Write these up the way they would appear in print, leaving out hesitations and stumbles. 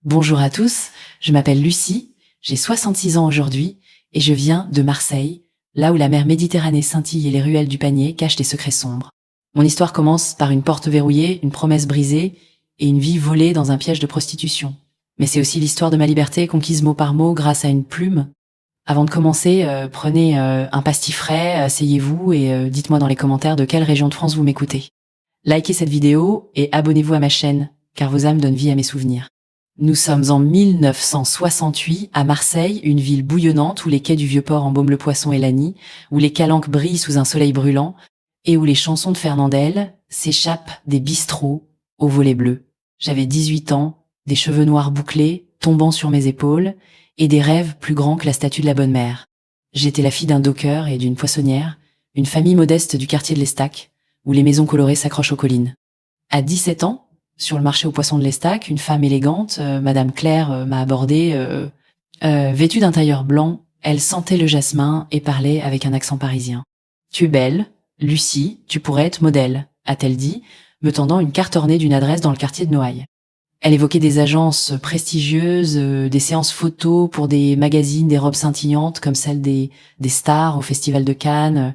Bonjour à tous, je m'appelle Lucie, j'ai 66 ans aujourd'hui et je viens de Marseille, là où la mer Méditerranée scintille et les ruelles du Panier cachent des secrets sombres. Mon histoire commence par une porte verrouillée, une promesse brisée et une vie volée dans un piège de prostitution. Mais c'est aussi l'histoire de ma liberté conquise mot par mot grâce à une plume. Avant de commencer, prenez un pastis frais, asseyez-vous et dites-moi dans les commentaires de quelle région de France vous m'écoutez. Likez cette vidéo et abonnez-vous à ma chaîne, car vos âmes donnent vie à mes souvenirs. Nous sommes en 1968 à Marseille, une ville bouillonnante où les quais du Vieux-Port embaument le poisson et l'anie, où les calanques brillent sous un soleil brûlant et où les chansons de Fernandel s'échappent des bistrots aux volets bleus. J'avais 18 ans, des cheveux noirs bouclés tombant sur mes épaules et des rêves plus grands que la statue de la Bonne Mère. J'étais la fille d'un docker et d'une poissonnière, une famille modeste du quartier de l'Estac, où les maisons colorées s'accrochent aux collines. À 17 ans, sur le marché aux poissons de l'Estac, une femme élégante, Madame Claire, m'a abordée. Vêtue d'un tailleur blanc, elle sentait le jasmin et parlait avec un accent parisien. « Tu es belle, Lucie, tu pourrais être modèle », a-t-elle dit, me tendant une carte ornée d'une adresse dans le quartier de Noailles. Elle évoquait des agences prestigieuses, des séances photos pour des magazines, des robes scintillantes comme celles des stars au Festival de Cannes.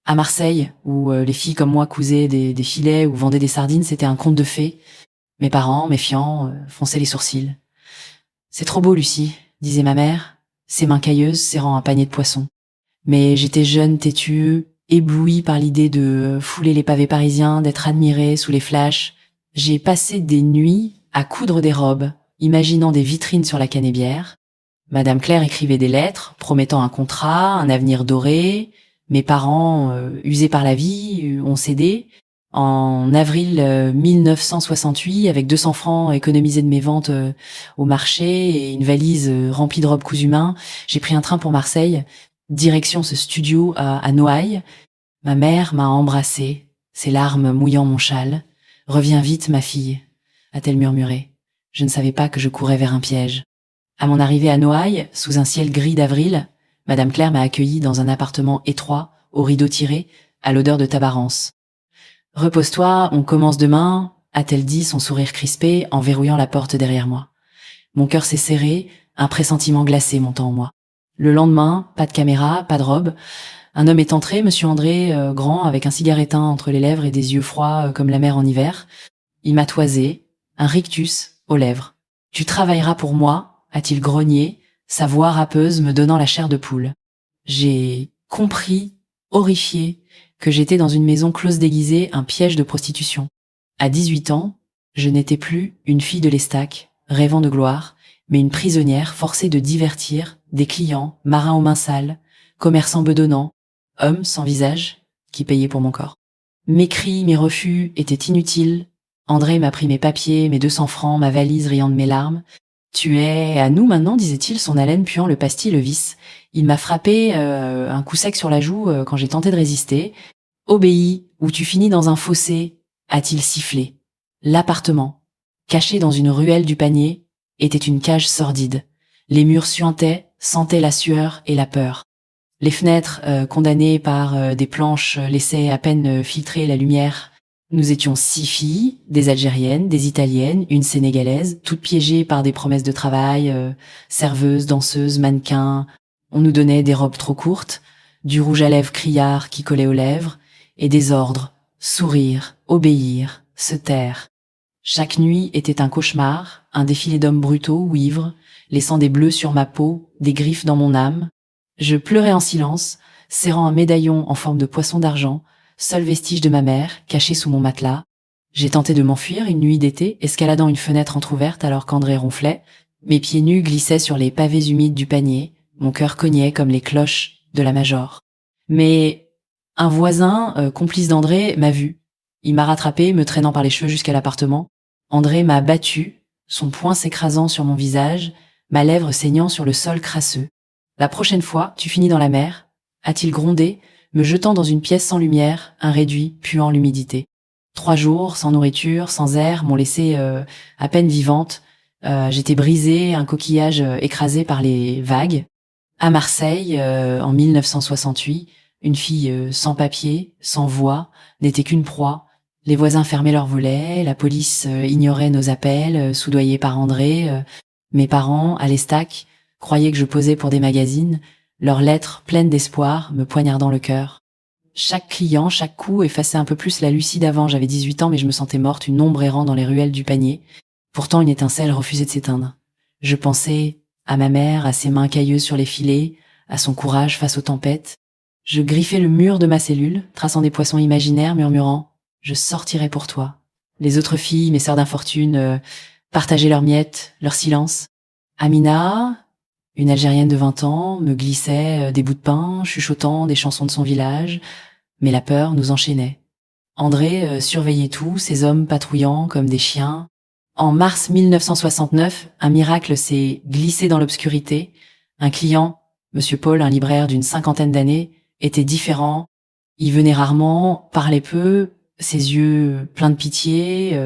À Marseille, où les filles comme moi cousaient des filets ou vendaient des sardines, c'était un conte de fées. Mes parents, méfiants, fronçaient les sourcils. « C'est trop beau, Lucie », disait ma mère, ses mains cailleuses serrant un panier de poissons. Mais j'étais jeune, têtue, éblouie par l'idée de fouler les pavés parisiens, d'être admirée sous les flashs. J'ai passé des nuits à coudre des robes, imaginant des vitrines sur la canébière. Madame Claire écrivait des lettres, promettant un contrat, un avenir doré. Mes parents, usés par la vie, ont cédé. En avril 1968, avec 200 francs économisés de mes ventes au marché et une valise remplie de robes cousues main, j'ai pris un train pour Marseille, direction ce studio à Noailles. Ma mère m'a embrassée, ses larmes mouillant mon châle. « Reviens vite, ma fille », a-t-elle murmuré. Je ne savais pas que je courais vers un piège. À mon arrivée à Noailles, sous un ciel gris d'avril, Madame Claire m'a accueillie dans un appartement étroit, aux rideaux tirés, à l'odeur de tabarance. « Repose-toi, on commence demain », a-t-elle dit, son sourire crispé, en verrouillant la porte derrière moi. Mon cœur s'est serré, un pressentiment glacé montant en moi. Le lendemain, pas de caméra, pas de robe. Un homme est entré, Monsieur André, grand, avec un cigare éteint entre les lèvres et des yeux froids comme la mer en hiver. Il m'a toisé, un rictus aux lèvres. « Tu travailleras pour moi », a-t-il grogné, sa voix râpeuse me donnant la chair de poule. J'ai compris, horrifié, que j'étais dans une maison close déguisée, un piège de prostitution. À 18 ans, je n'étais plus une fille de l'Estac, rêvant de gloire, mais une prisonnière forcée de divertir des clients, marins aux mains sales, commerçants bedonnants, hommes sans visage, qui payaient pour mon corps. Mes cris, mes refus étaient inutiles. André m'a pris mes papiers, mes 200 francs, ma valise riant de mes larmes. « Tu es à nous maintenant », disait-il, son haleine puant le pastis et le vice. Il m'a frappé un coup sec sur la joue quand j'ai tenté de résister. « Obéis, ou tu finis dans un fossé », a-t-il sifflé. L'appartement, caché dans une ruelle du Panier, était une cage sordide. Les murs suintaient, sentaient la sueur et la peur. Les fenêtres, condamnées par des planches, laissaient à peine filtrer la lumière. Nous étions 6 filles, des Algériennes, des Italiennes, une Sénégalaise, toutes piégées par des promesses de travail, serveuses, danseuses, mannequins. On nous donnait des robes trop courtes, du rouge à lèvres criard qui collait aux lèvres, et des ordres, sourire, obéir, se taire. Chaque nuit était un cauchemar, un défilé d'hommes brutaux ou ivres, laissant des bleus sur ma peau, des griffes dans mon âme. Je pleurais en silence, serrant un médaillon en forme de poisson d'argent, seul vestige de ma mère, caché sous mon matelas. J'ai tenté de m'enfuir une nuit d'été, escaladant une fenêtre entr'ouverte alors qu'André ronflait. Mes pieds nus glissaient sur les pavés humides du Panier, mon cœur cognait comme les cloches de la Major. Mais un voisin, complice d'André, m'a vu. Il m'a rattrapé, me traînant par les cheveux jusqu'à l'appartement. André m'a battu, son poing s'écrasant sur mon visage, ma lèvre saignant sur le sol crasseux. « La prochaine fois, tu finis dans la mer », a-t-il grondé, me jetant dans une pièce sans lumière, un réduit puant l'humidité. 3 jours, sans nourriture, sans air, m'ont laissé à peine vivante. J'étais brisée, un coquillage écrasé par les vagues. À Marseille, en 1968, une fille sans papier, sans voix, n'était qu'une proie. Les voisins fermaient leurs volets, la police ignorait nos appels, soudoyée par André. Mes parents, à l'Estac, croyaient que je posais pour des magazines, leurs lettres pleines d'espoir me poignardant le cœur. Chaque client, chaque coup effaçait un peu plus la Lucie d'avant. J'avais 18 ans, mais je me sentais morte, une ombre errant dans les ruelles du panier. Pourtant, une étincelle refusait de s'éteindre. Je pensais à ma mère, à ses mains cailleuses sur les filets, à son courage face aux tempêtes. Je griffais le mur de ma cellule, traçant des poissons imaginaires, murmurant « Je sortirai pour toi ». Les autres filles, mes sœurs d'infortune, partageaient leurs miettes, leur silence. Amina, une Algérienne de 20 ans, me glissait des bouts de pain, chuchotant des chansons de son village, mais la peur nous enchaînait. André surveillait tout, ces hommes patrouillant comme des chiens. En mars 1969, un miracle s'est glissé dans l'obscurité. Un client, Monsieur Paul, un libraire d'une 50aine d'années, était différent. Il venait rarement, parlait peu, ses yeux pleins de pitié,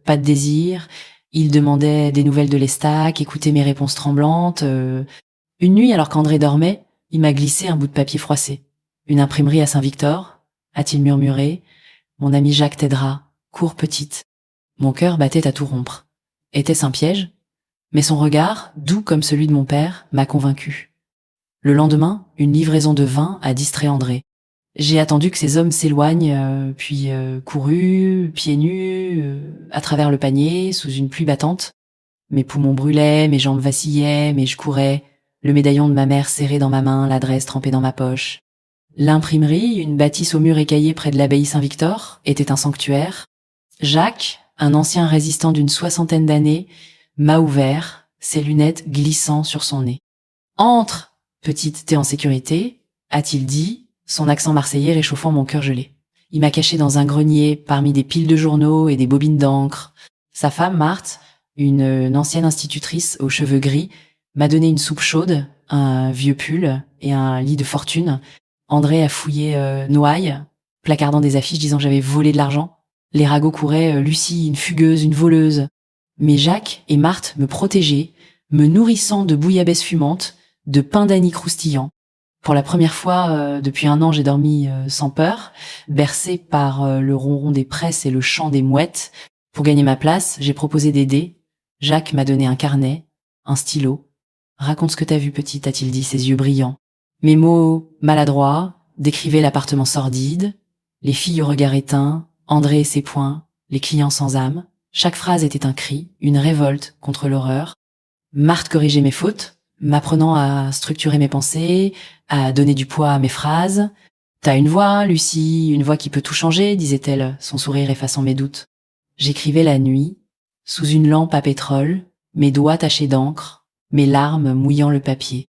pas de désir. Il demandait des nouvelles de l'Estac, écoutait mes réponses tremblantes. Une nuit, alors qu'André dormait, il m'a glissé un bout de papier froissé. Une imprimerie à Saint-Victor, a-t-il murmuré. Mon ami Jacques t'aidera. Cours petite. Mon cœur battait à tout rompre. Était-ce un piège? Mais son regard, doux comme celui de mon père, m'a convaincu. Le lendemain, une livraison de vin a distrait André. J'ai attendu que ces hommes s'éloignent, puis couru, pieds nus, à travers le panier, sous une pluie battante. Mes poumons brûlaient, mes jambes vacillaient, mais je courais, le médaillon de ma mère serré dans ma main, l'adresse trempée dans ma poche. L'imprimerie, une bâtisse au mur écaillé près de l'abbaye Saint-Victor, était un sanctuaire. Jacques, un ancien résistant d'une 60aine d'années, m'a ouvert, ses lunettes glissant sur son nez. « Entre, petite, t'es en sécurité », a-t-il dit, son accent marseillais réchauffant mon cœur gelé. Il m'a caché dans un grenier, parmi des piles de journaux et des bobines d'encre. Sa femme, Marthe, une ancienne institutrice aux cheveux gris, m'a donné une soupe chaude, un vieux pull et un lit de fortune. André a fouillé Noailles, placardant des affiches disant que j'avais volé de l'argent. Les ragots couraient Lucie, une fugueuse, une voleuse. Mais Jacques et Marthe me protégeaient, me nourrissant de bouillabaisse fumante, de pain d'anis croustillant. Pour la première fois depuis 1 an, j'ai dormi sans peur, bercé par le ronron des presses et le chant des mouettes. Pour gagner ma place, j'ai proposé d'aider. Jacques m'a donné un carnet, un stylo. « Raconte ce que t'as vu, petite », a-t-il dit, ses yeux brillants. Mes mots maladroits décrivaient l'appartement sordide, les filles au regard éteint, André et ses poings, les clients sans âme. Chaque phrase était un cri, une révolte contre l'horreur. Marthe corrigeait mes fautes, m'apprenant à structurer mes pensées, à donner du poids à mes phrases. « T'as une voix, Lucie, une voix qui peut tout changer », disait-elle, son sourire effaçant mes doutes. J'écrivais la nuit, sous une lampe à pétrole, mes doigts tachés d'encre, mes larmes mouillant le papier.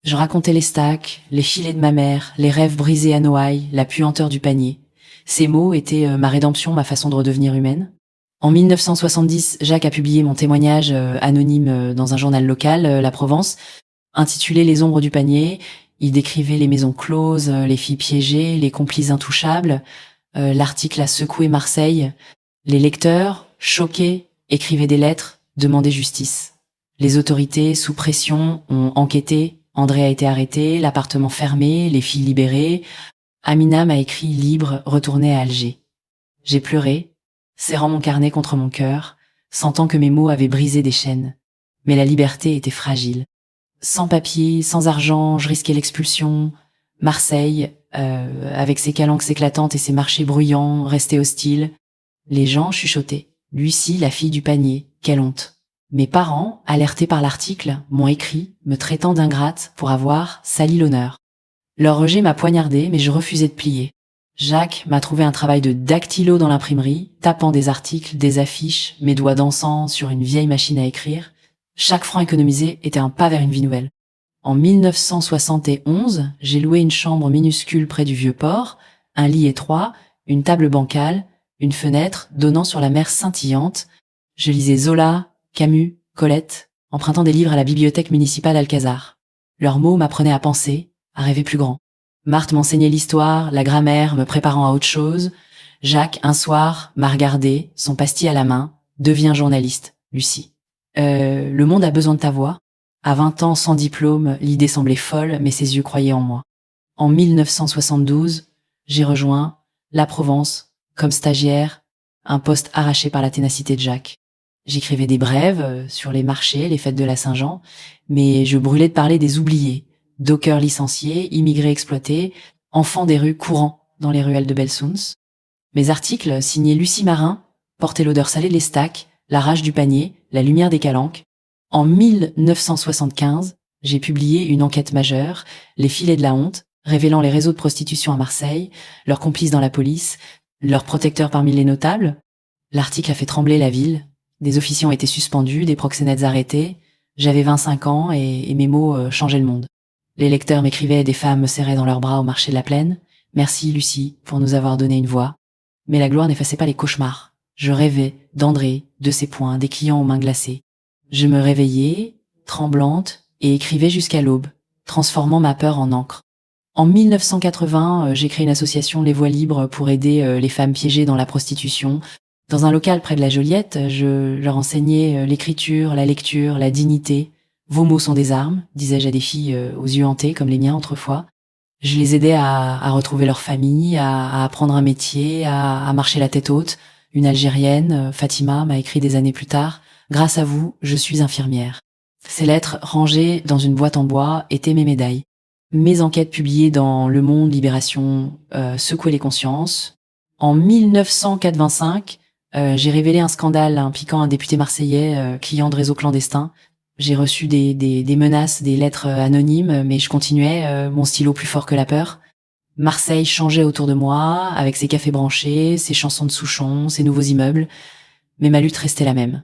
Je racontais les stacks, les filets de ma mère, les rêves brisés à Noailles, la puanteur du panier. Ces mots étaient ma rédemption, ma façon de redevenir humaine. En 1970, Jacques a publié mon témoignage anonyme dans un journal local, La Provence, intitulé « Les ombres du panier ». Il décrivait les maisons closes, les filles piégées, les complices intouchables. L'article a secoué Marseille. Les lecteurs, choqués, écrivaient des lettres, demandaient justice. Les autorités, sous pression, ont enquêté. André a été arrêté, l'appartement fermé, les filles libérées. Amina m'a écrit libre, retournée à Alger. J'ai pleuré, serrant mon carnet contre mon cœur, sentant que mes mots avaient brisé des chaînes. Mais la liberté était fragile. Sans papier, sans argent, je risquais l'expulsion. Marseille, avec ses calanques éclatantes et ses marchés bruyants, restait hostile. Les gens chuchotaient. Lucie, la fille du panier, quelle honte. Mes parents, alertés par l'article, m'ont écrit, me traitant d'ingrate pour avoir sali l'honneur. Leur rejet m'a poignardé, mais je refusais de plier. Jacques m'a trouvé un travail de dactylo dans l'imprimerie, tapant des articles, des affiches, mes doigts dansant sur une vieille machine à écrire. Chaque franc économisé était un pas vers une vie nouvelle. En 1971, j'ai loué une chambre minuscule près du Vieux-Port, un lit étroit, une table bancale, une fenêtre donnant sur la mer scintillante. Je lisais Zola, Camus, Colette, empruntant des livres à la bibliothèque municipale Alcazar. Leurs mots m'apprenaient à penser, à rêver plus grand. Marthe m'enseignait l'histoire, la grammaire, me préparant à autre chose. Jacques, un soir, m'a regardé, son pastis à la main. Deviens journaliste, Lucie. Le monde a besoin de ta voix. À 20 ans, sans diplôme, l'idée semblait folle, mais ses yeux croyaient en moi. En 1972, j'ai rejoint La Provence, comme stagiaire, un poste arraché par la ténacité de Jacques. J'écrivais des brèves sur les marchés, les fêtes de la Saint-Jean, mais je brûlais de parler des oubliés, dockers licenciés, immigrés exploités, enfants des rues courants dans les ruelles de Belsunce. Mes articles, signés Lucie Marin, portaient l'odeur salée de l'estac, la rage du panier, la lumière des calanques. En 1975, j'ai publié une enquête majeure, Les filets de la honte, révélant les réseaux de prostitution à Marseille, leurs complices dans la police, leurs protecteurs parmi les notables. L'article a fait trembler la ville. Des officiers ont été suspendus, des proxénètes arrêtés. J'avais 25 ans et mes mots changeaient le monde. Les lecteurs m'écrivaient, des femmes me serraient dans leurs bras au marché de la Plaine. Merci Lucie pour nous avoir donné une voix. Mais la gloire n'effaçait pas les cauchemars. Je rêvais d'André, de ses poings, des clients aux mains glacées. Je me réveillais, tremblante, et écrivais jusqu'à l'aube, transformant ma peur en encre. En 1980, j'ai créé une association Les Voix Libres pour aider les femmes piégées dans la prostitution. Dans un local près de la Joliette, je leur enseignais l'écriture, la lecture, la dignité. Vos mots sont des armes, disais-je à des filles aux yeux hantés comme les miens autrefois. Je les aidais à retrouver leur famille, à apprendre un métier, à marcher la tête haute. Une Algérienne, Fatima, m'a écrit des années plus tard, « Grâce à vous, je suis infirmière ». Ces lettres, rangées dans une boîte en bois, étaient mes médailles. Mes enquêtes publiées dans Le Monde, Libération, secouaient les consciences. En 1985, j'ai révélé un scandale impliquant un député marseillais, client de réseaux clandestins. J'ai reçu des menaces, des lettres anonymes, mais je continuais, mon stylo plus fort que la peur. Marseille changeait autour de moi, avec ses cafés branchés, ses chansons de Souchon, ses nouveaux immeubles, mais ma lutte restait la même.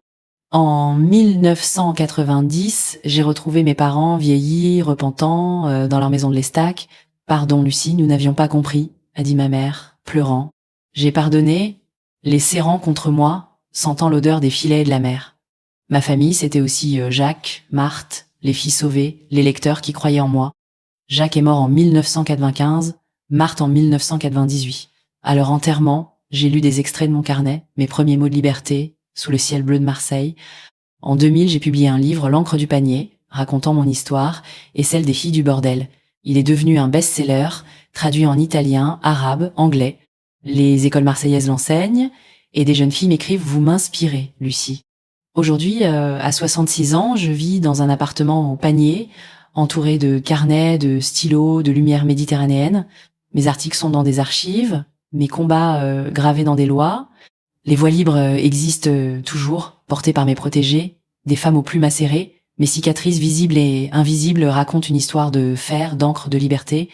En 1990, j'ai retrouvé mes parents vieillis, repentants, dans leur maison de l'Estac. « Pardon, Lucie, nous n'avions pas compris », a dit ma mère, pleurant. J'ai pardonné, les serrant contre moi, sentant l'odeur des filets et de la mer. Ma famille, c'était aussi Jacques, Marthe, les filles sauvées, les lecteurs qui croyaient en moi. Jacques est mort en 1995, Marthe en 1998. À leur enterrement, j'ai lu des extraits de mon carnet, mes premiers mots de liberté, sous le ciel bleu de Marseille. En 2000, j'ai publié un livre, L'encre du panier, racontant mon histoire et celle des filles du bordel. Il est devenu un best-seller, traduit en italien, arabe, anglais. Les écoles marseillaises l'enseignent et des jeunes filles m'écrivent « Vous m'inspirez, Lucie ». Aujourd'hui, à 66 ans, je vis dans un appartement au panier, entouré de carnets, de stylos, de lumière méditerranéenne. Mes articles sont dans des archives, mes combats gravés dans des lois. Les voix libres existent toujours, portées par mes protégés, des femmes aux plumes acérées. Mes cicatrices visibles et invisibles racontent une histoire de fer, d'encre, de liberté.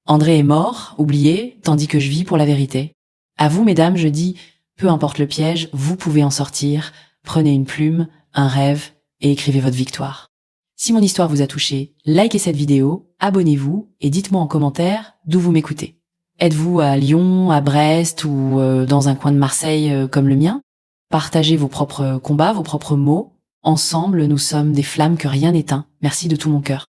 André est mort, oublié, tandis que je vis pour la vérité. À vous, mesdames, je dis, peu importe le piège, vous pouvez en sortir. Prenez une plume, un rêve et écrivez votre victoire. Si mon histoire vous a touché, likez cette vidéo, abonnez-vous et dites-moi en commentaire d'où vous m'écoutez. Êtes-vous à Lyon, à Brest ou dans un coin de Marseille comme le mien? Partagez vos propres combats, vos propres mots. Ensemble, nous sommes des flammes que rien n'éteint. Merci de tout mon cœur.